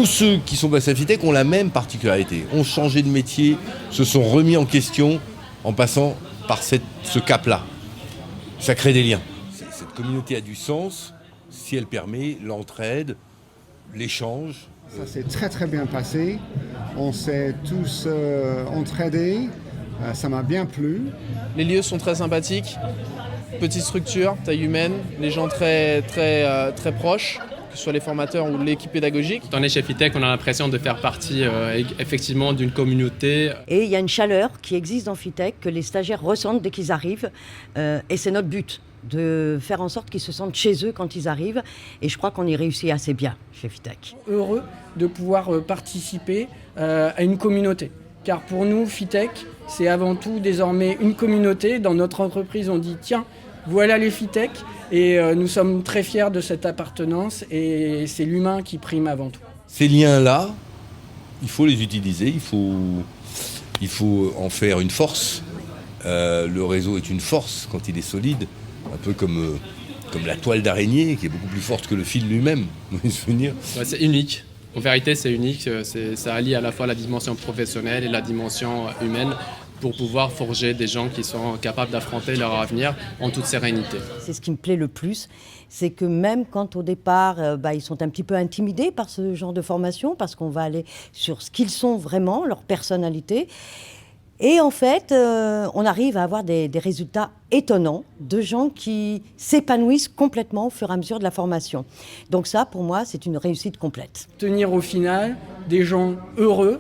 tous ceux qui sont passés à Fitech ont la même particularité, ont changé de métier, se sont remis en question en passant par ce cap-là. Ça crée des liens. Cette communauté a du sens si elle permet l'entraide, l'échange. Ça s'est très très bien passé. On s'est tous entraidés. Ça m'a bien plu. Les lieux sont très sympathiques. Petite structure, taille humaine, les gens très proches, que ce soit les formateurs ou l'équipe pédagogique. Quand on est chez Fitech, on a l'impression de faire partie effectivement d'une communauté. Et il y a une chaleur qui existe dans Fitech que les stagiaires ressentent dès qu'ils arrivent. Et c'est notre but, de faire en sorte qu'ils se sentent chez eux quand ils arrivent. Et je crois qu'on y réussit assez bien chez Fitech. Heureux de pouvoir participer à une communauté. Car pour nous, Fitech, c'est avant tout désormais une communauté. Dans notre entreprise, on dit tiens, voilà les Fitech. Et nous sommes très fiers de cette appartenance. Et c'est l'humain qui prime avant tout. Ces liens-là, il faut les utiliser, il faut en faire une force. Le réseau est une force quand il est solide, un peu comme la toile d'araignée qui est beaucoup plus forte que le fil lui-même. Vous voyez ce souvenir ? Ouais, c'est unique. En vérité, c'est unique. Ça allie à la fois la dimension professionnelle et la dimension humaine pour pouvoir forger des gens qui sont capables d'affronter leur avenir en toute sérénité. C'est ce qui me plaît le plus, c'est que même quand au départ, ils sont un petit peu intimidés par ce genre de formation, parce qu'on va aller sur ce qu'ils sont vraiment, leur personnalité. Et en fait, on arrive à avoir des résultats étonnants de gens qui s'épanouissent complètement au fur et à mesure de la formation. Donc ça, pour moi, c'est une réussite complète. Tenir au final des gens heureux,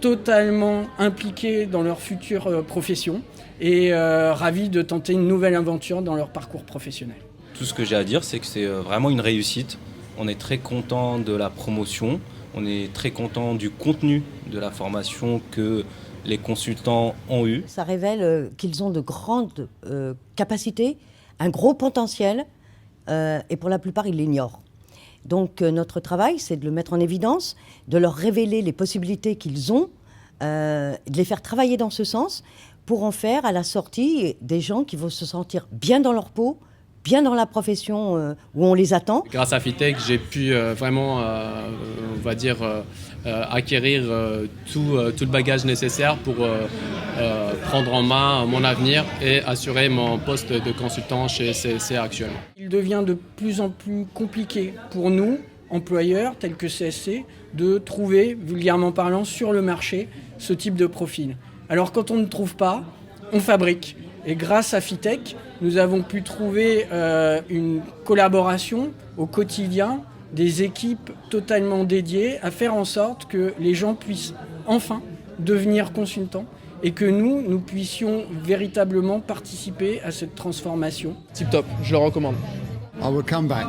totalement impliqués dans leur future profession et ravis de tenter une nouvelle aventure dans leur parcours professionnel. Tout ce que j'ai à dire, c'est que c'est vraiment une réussite. On est très content de la promotion, on est très content du contenu de la formation que les consultants ont eu. Ça révèle qu'ils ont de grandes capacités, un gros potentiel, et pour la plupart, ils l'ignorent. Donc notre travail, c'est de le mettre en évidence, de leur révéler les possibilités qu'ils ont, de les faire travailler dans ce sens, pour en faire à la sortie des gens qui vont se sentir bien dans leur peau, bien dans la profession où on les attend. Grâce à Fitech, j'ai pu vraiment, on va dire, acquérir tout le bagage nécessaire pour prendre en main mon avenir et assurer mon poste de consultant chez CSC actuellement. Il devient de plus en plus compliqué pour nous, employeurs tels que CSC, de trouver, vulgairement parlant, sur le marché ce type de profil. Alors quand on ne trouve pas, on fabrique. Et grâce à Fitech, nous avons pu trouver une collaboration au quotidien, des équipes totalement dédiées à faire en sorte que les gens puissent enfin devenir consultants et que nous puissions véritablement participer à cette transformation. Tip top, je le recommande. I will come back.